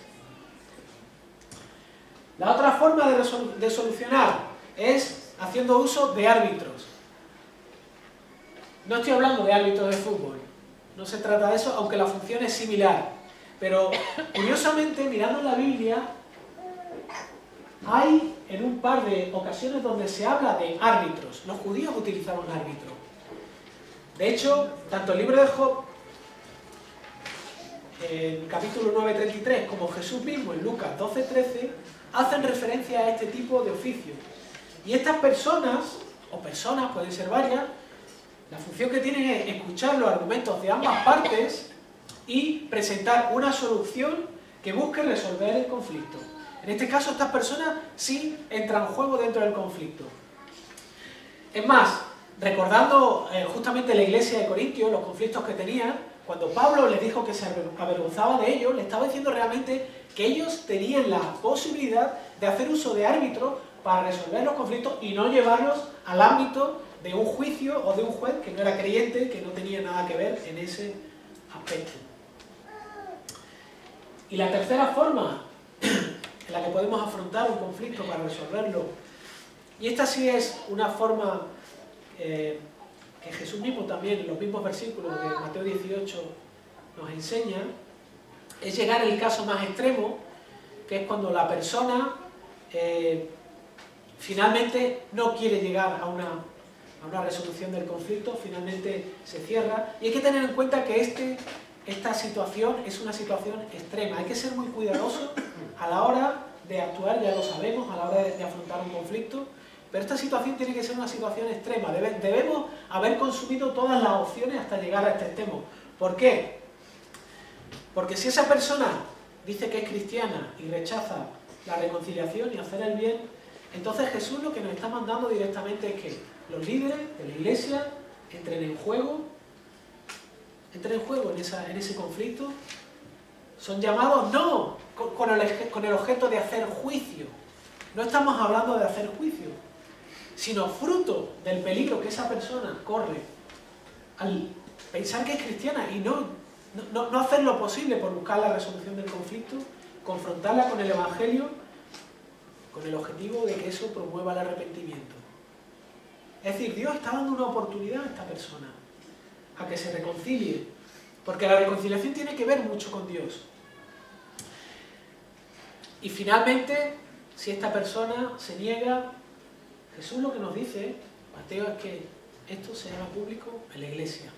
La otra forma de solucionar es haciendo uso de árbitros. No estoy hablando de árbitros de fútbol, no se trata de eso, aunque la función es similar. Pero, curiosamente, mirando la Biblia, hay en un par de ocasiones donde se habla de árbitros. Los judíos utilizaron árbitros. De hecho, tanto el libro de Job, en capítulo 9:33, como Jesús mismo en Lucas 12:13, hacen referencia a este tipo de oficio. Y estas personas, o personas, pueden ser varias, la función que tienen es escuchar los argumentos de ambas partes y presentar una solución que busque resolver el conflicto. En este caso, estas personas sí entran en juego dentro del conflicto. Es más, recordando justamente la iglesia de Corintios, los conflictos que tenían, cuando Pablo les dijo que se avergonzaba de ellos, le estaba diciendo realmente que ellos tenían la posibilidad de hacer uso de árbitros para resolver los conflictos y no llevarlos al ámbito de un juicio o de un juez que no era creyente, que no tenía nada que ver en ese aspecto. Y la tercera forma en la que podemos afrontar un conflicto para resolverlo, y esta sí es una forma que Jesús mismo también en los mismos versículos de Mateo 18 nos enseña, es llegar al caso más extremo, que es cuando la persona finalmente no quiere llegar a una resolución del conflicto, finalmente se cierra, y hay que tener en cuenta que esta situación es una situación extrema. Hay que ser muy cuidadoso a la hora de actuar, ya lo sabemos, a la hora de afrontar un conflicto, pero esta situación tiene que ser una situación extrema. Debemos haber consumido todas las opciones hasta llegar a este extremo. ¿Por qué? Porque si esa persona dice que es cristiana y rechaza la reconciliación y hacer el bien, entonces Jesús lo que nos está mandando directamente es que los líderes de la iglesia entren en juego en ese conflicto. Son llamados no con el objeto de hacer juicio. No estamos hablando de hacer juicio, sino fruto del peligro que esa persona corre al pensar que es cristiana y no hacer lo posible por buscar la resolución del conflicto, confrontarla con el Evangelio, con el objetivo de que eso promueva el arrepentimiento. Es decir, Dios está dando una oportunidad a esta persona a que se reconcilie, porque la reconciliación tiene que ver mucho con Dios. Y finalmente, si esta persona se niega, Jesús lo que nos dice, Mateo, es que esto se haga público en la iglesia.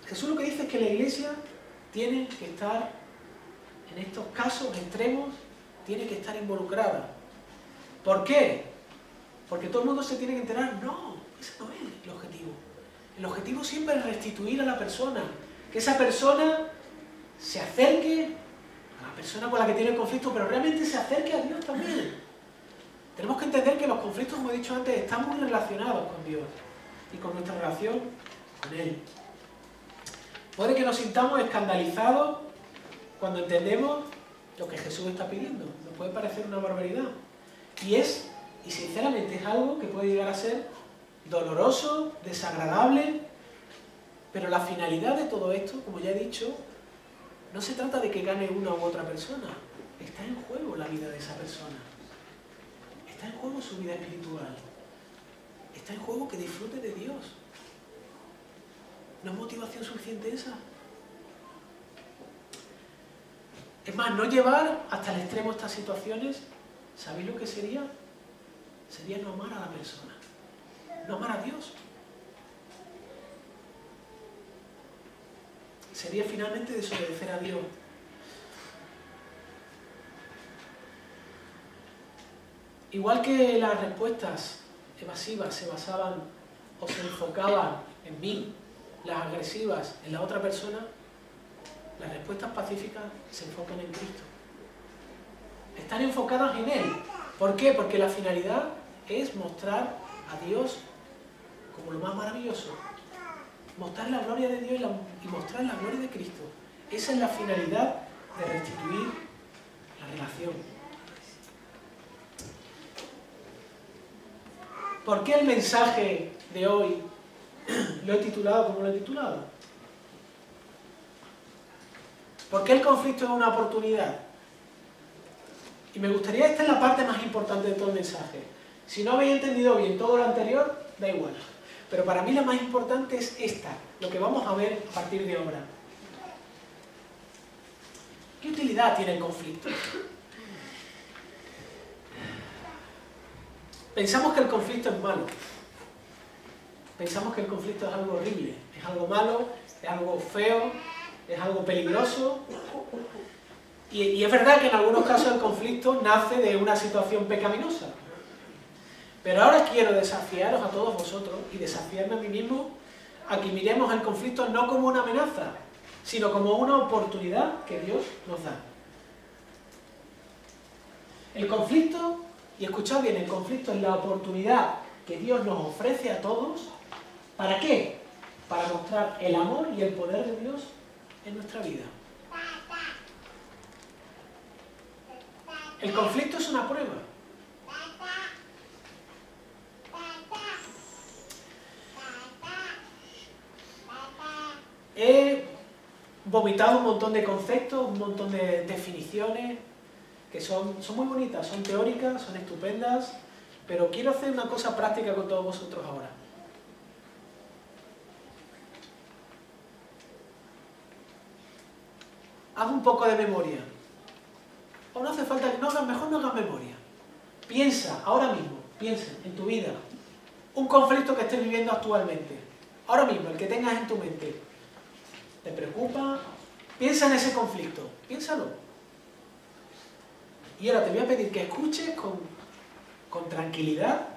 Jesús lo que dice es que la iglesia tiene que estar, en estos casos extremos, tiene que estar involucrada. ¿Por qué? Porque todo el mundo se tiene que enterar. No, ese no es el objetivo. El objetivo siempre es restituir a la persona, que esa persona se acerque a la persona con la que tiene el conflicto, pero realmente se acerque a Dios también. Tenemos que entender que los conflictos, como he dicho antes, están muy relacionados con Dios y con nuestra relación con Él. Puede que nos sintamos escandalizados cuando entendemos lo que Jesús está pidiendo. Nos puede parecer una barbaridad. Y sinceramente es algo que puede llegar a ser doloroso, desagradable, pero la finalidad de todo esto, como ya he dicho, no se trata de que gane una u otra persona. Está en juego la vida de esa persona. Está en juego su vida espiritual. Está en juego que disfrute de Dios. ¿No es motivación suficiente esa? Es más, no llevar hasta el extremo estas situaciones, ¿sabéis lo que sería? Sería no amar a la persona, no amar a Dios. Sería finalmente desobedecer a Dios. Igual que las respuestas evasivas se basaban o se enfocaban en mí, las agresivas en la otra persona, las respuestas pacíficas se enfocan en Cristo. Están enfocadas en Él. ¿Por qué? Porque la finalidad es mostrar a Dios como lo más maravilloso. Mostrar la gloria de Dios y mostrar la gloria de Cristo. Esa es la finalidad de restituir la relación. ¿Por qué el mensaje de hoy lo he titulado como lo he titulado? ¿Por qué el conflicto es una oportunidad? Y me gustaría, esta es la parte más importante de todo el mensaje. Si no habéis entendido bien todo lo anterior, da igual. Pero para mí la más importante es esta, lo que vamos a ver a partir de ahora. ¿Qué utilidad tiene el conflicto? Pensamos que el conflicto es malo. Pensamos que el conflicto es algo horrible, es algo malo, es algo feo, es algo peligroso. Y es verdad que en algunos casos el conflicto nace de una situación pecaminosa. Pero ahora quiero desafiaros a todos vosotros y desafiarme a mí mismo a que miremos el conflicto no como una amenaza, sino como una oportunidad que Dios nos da. El conflicto, y escuchad bien, el conflicto es la oportunidad que Dios nos ofrece a todos. ¿Para qué? Para mostrar el amor y el poder de Dios en nuestra vida. El conflicto es una prueba. He vomitado un montón de conceptos, un montón de definiciones que son muy bonitas, son teóricas, son estupendas, pero quiero hacer una cosa práctica con todos vosotros ahora. Haz un poco de memoria. O no hace falta que no hagas, mejor no hagas memoria. Piensa, ahora mismo, piensa en tu vida. Un conflicto que estés viviendo actualmente. Ahora mismo, el que tengas en tu mente. ¿Te preocupa? Piensa en ese conflicto. Piénsalo. Y ahora te voy a pedir que escuches con tranquilidad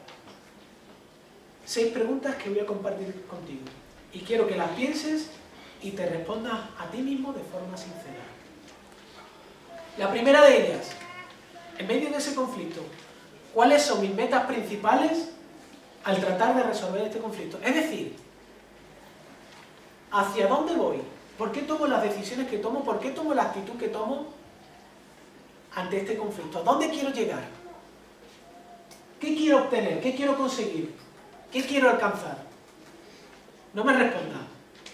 6 preguntas que voy a compartir contigo. Y quiero que las pienses y te respondas a ti mismo de forma sincera. La primera de ellas, en medio de ese conflicto, ¿cuáles son mis metas principales al tratar de resolver este conflicto? Es decir, ¿hacia dónde voy? ¿Por qué tomo las decisiones que tomo? ¿Por qué tomo la actitud que tomo ante este conflicto? ¿A dónde quiero llegar? ¿Qué quiero obtener? ¿Qué quiero conseguir? ¿Qué quiero alcanzar? No me respondas.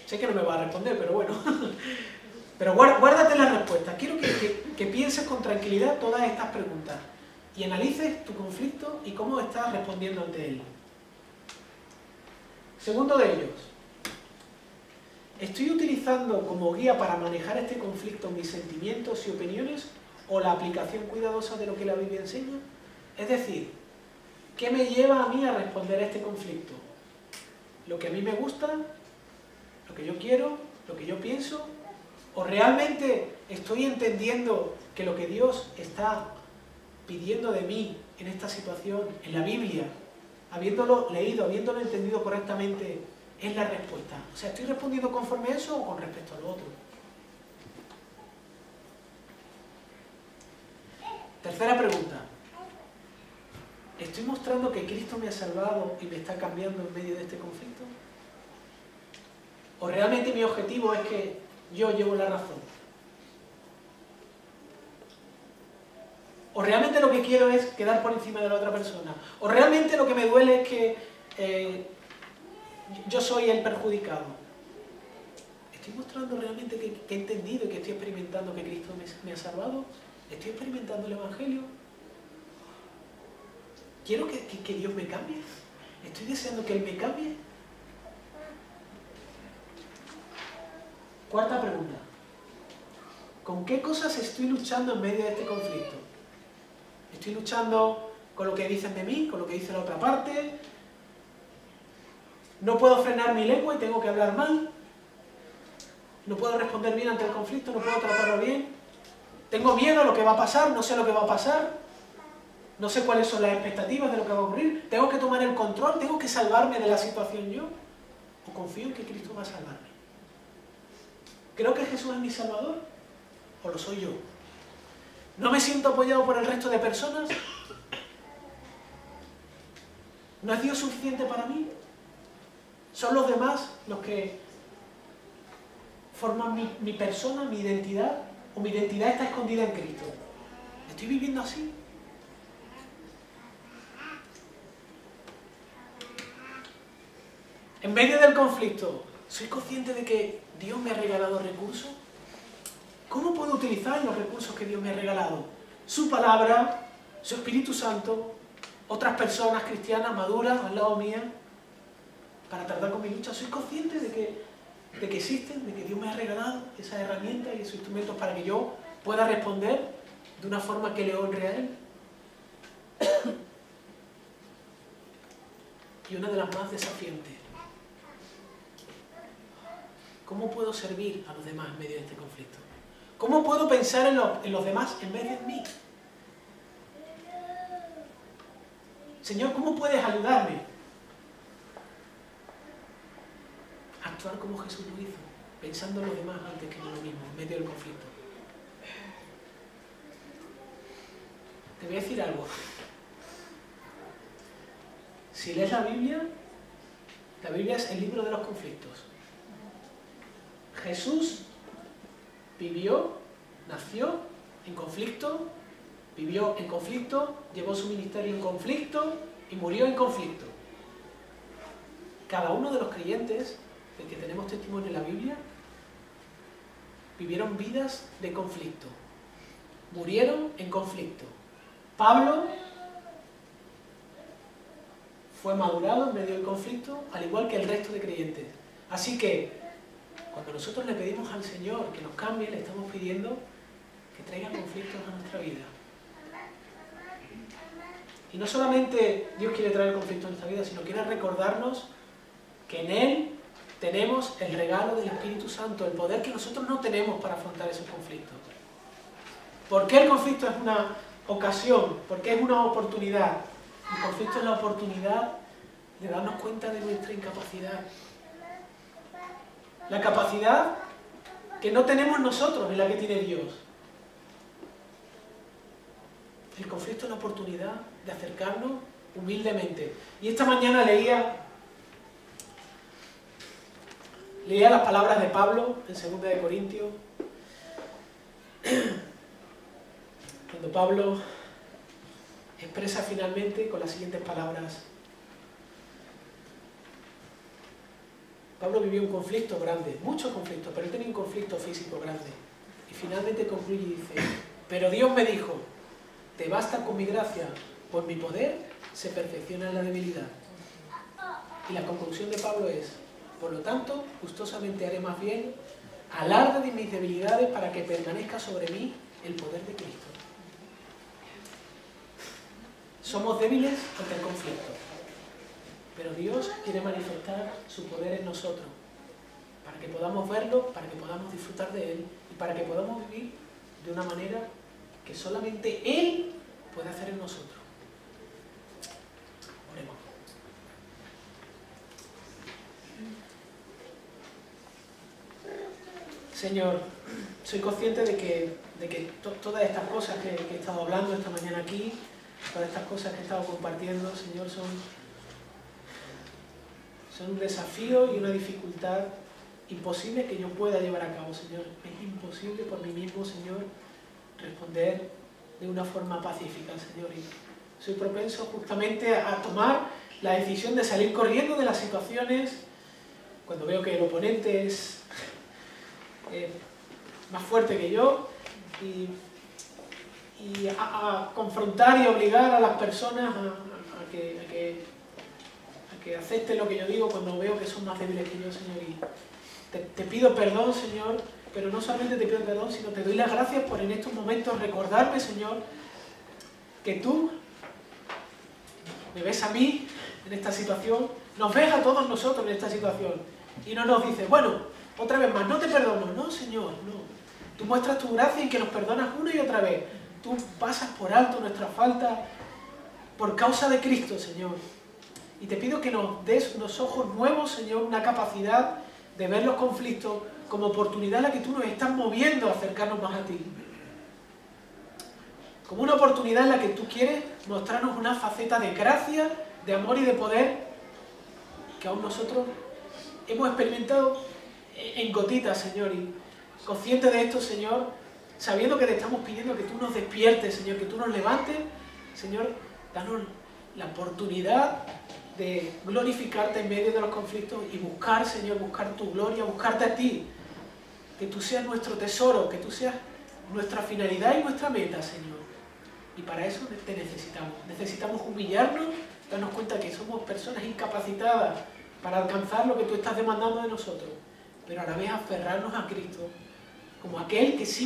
Sé que no me va a responder, pero bueno. Pero guárdate la respuesta. Quiero que pienses con tranquilidad todas estas preguntas y analices tu conflicto y cómo estás respondiendo ante él. Segundo de ellos, ¿estoy utilizando como guía para manejar este conflicto mis sentimientos y opiniones o la aplicación cuidadosa de lo que la Biblia enseña? Es decir, ¿qué me lleva a mí a responder a este conflicto? ¿Lo que a mí me gusta? ¿Lo que yo quiero? ¿Lo que yo pienso? ¿O realmente estoy entendiendo que lo que Dios está pidiendo de mí en esta situación, en la Biblia, habiéndolo leído, habiéndolo entendido correctamente, es la respuesta? O sea, ¿estoy respondiendo conforme a eso o con respecto a lo otro? Tercera pregunta. ¿Estoy mostrando que Cristo me ha salvado y me está cambiando en medio de este conflicto? ¿O realmente mi objetivo es que yo llevo la razón? ¿O realmente lo que quiero es quedar por encima de la otra persona? ¿O realmente lo que me duele es que yo soy el perjudicado? ¿Estoy mostrando realmente que he entendido y que estoy experimentando que Cristo me ha salvado? ¿Estoy experimentando el Evangelio? ¿Quiero que Dios me cambie? ¿Estoy deseando que Él me cambie? Cuarta pregunta. ¿Con qué cosas estoy luchando en medio de este conflicto? ¿Estoy luchando con lo que dicen de mí, con lo que dice la otra parte? ¿No puedo frenar mi lengua y tengo que hablar mal? ¿No puedo responder bien ante el conflicto? ¿No puedo tratarlo bien? ¿Tengo miedo a lo que va a pasar? ¿No sé lo que va a pasar? ¿No sé cuáles son las expectativas de lo que va a ocurrir? ¿Tengo que tomar el control? ¿Tengo que salvarme de la situación yo? ¿O confío en que Cristo va a salvarme? ¿Creo que Jesús es mi Salvador? ¿O lo soy yo? ¿No me siento apoyado por el resto de personas? ¿No es Dios suficiente para mí? ¿Son los demás los que forman mi persona, mi identidad? ¿O mi identidad está escondida en Cristo? ¿Estoy viviendo así? En medio del conflicto, ¿soy consciente de que Dios me ha regalado recursos? ¿Cómo puedo utilizar los recursos que Dios me ha regalado? Su palabra, su Espíritu Santo, otras personas cristianas maduras al lado mía, para tratar con mi lucha. ¿Soy consciente de que existen, de que Dios me ha regalado esas herramientas y esos instrumentos para que yo pueda responder de una forma que le honre a Él? Y una de las más desafiantes. ¿Cómo puedo servir a los demás en medio de este conflicto? ¿Cómo puedo pensar en los demás en vez de en mí? Señor, ¿cómo puedes ayudarme a actuar como Jesús lo hizo? Pensando en los demás antes que en lo mismo, en medio del conflicto. Te voy a decir algo. Si lees la Biblia es el libro de los conflictos. Jesús vivió, nació en conflicto, vivió en conflicto, llevó su ministerio en conflicto y murió en conflicto. Cada uno de los creyentes del que tenemos testimonio en la Biblia vivieron vidas de conflicto, murieron en conflicto. Pablo fue madurado en medio del conflicto, al igual que el resto de creyentes. Así que cuando nosotros le pedimos al Señor que nos cambie, le estamos pidiendo que traiga conflictos a nuestra vida. Y no solamente Dios quiere traer conflictos a nuestra vida, sino quiere recordarnos que en Él tenemos el regalo del Espíritu Santo, el poder que nosotros no tenemos para afrontar esos conflictos. ¿Por qué el conflicto es una ocasión? ¿Por qué es una oportunidad? El conflicto es la oportunidad de darnos cuenta de nuestra incapacidad. La capacidad que no tenemos nosotros es la que tiene Dios. El conflicto es la oportunidad de acercarnos humildemente. Y esta mañana leía las palabras de Pablo en 2 de Corintios, cuando Pablo expresa finalmente con las siguientes palabras. Pablo vivió un conflicto grande, muchos conflictos, pero él tenía un conflicto físico grande. Y finalmente concluye y dice, pero Dios me dijo, te basta con mi gracia, pues mi poder se perfecciona en la debilidad. Y la conclusión de Pablo es, por lo tanto, gustosamente haré más bien alarde de mis debilidades para que permanezca sobre mí el poder de Cristo. Somos débiles ante el conflicto, pero Dios quiere manifestar su poder en nosotros, para que podamos verlo, para que podamos disfrutar de Él y para que podamos vivir de una manera que solamente Él puede hacer en nosotros. Oremos. Señor, soy consciente de que todas estas cosas que he estado hablando esta mañana aquí, todas estas cosas que he estado compartiendo, Señor, son un desafío y una dificultad imposible que yo pueda llevar a cabo, Señor. Es imposible por mí mismo, Señor, responder de una forma pacífica, Señor. Y soy propenso justamente a tomar la decisión de salir corriendo de las situaciones cuando veo que el oponente es más fuerte que yo y a confrontar y obligar a las personas a que acepten lo que yo digo cuando veo que son más débiles que yo, Señor. Y te pido perdón, Señor, pero no solamente te pido perdón, sino te doy las gracias por en estos momentos recordarme, Señor, que tú me ves a mí en esta situación, nos ves a todos nosotros en esta situación y no nos dices, bueno, otra vez más, no te perdono. No, Señor, no. Tú muestras tu gracia y que nos perdonas una y otra vez. Tú pasas por alto nuestra falta por causa de Cristo, Señor. Y te pido que nos des unos ojos nuevos, Señor, una capacidad de ver los conflictos como oportunidad en la que tú nos estás moviendo a acercarnos más a ti. Como una oportunidad en la que tú quieres mostrarnos una faceta de gracia, de amor y de poder que aún nosotros hemos experimentado en gotitas, Señor. Y consciente de esto, Señor, sabiendo que te estamos pidiendo que tú nos despiertes, Señor, que tú nos levantes, Señor, danos la oportunidad de glorificarte en medio de los conflictos y buscar, Señor, buscar tu gloria, buscarte a ti. Que tú seas nuestro tesoro, que tú seas nuestra finalidad y nuestra meta, Señor. Y para eso te necesitamos. Necesitamos humillarnos, darnos cuenta que somos personas incapacitadas para alcanzar lo que tú estás demandando de nosotros, pero a la vez aferrarnos a Cristo como aquel que sí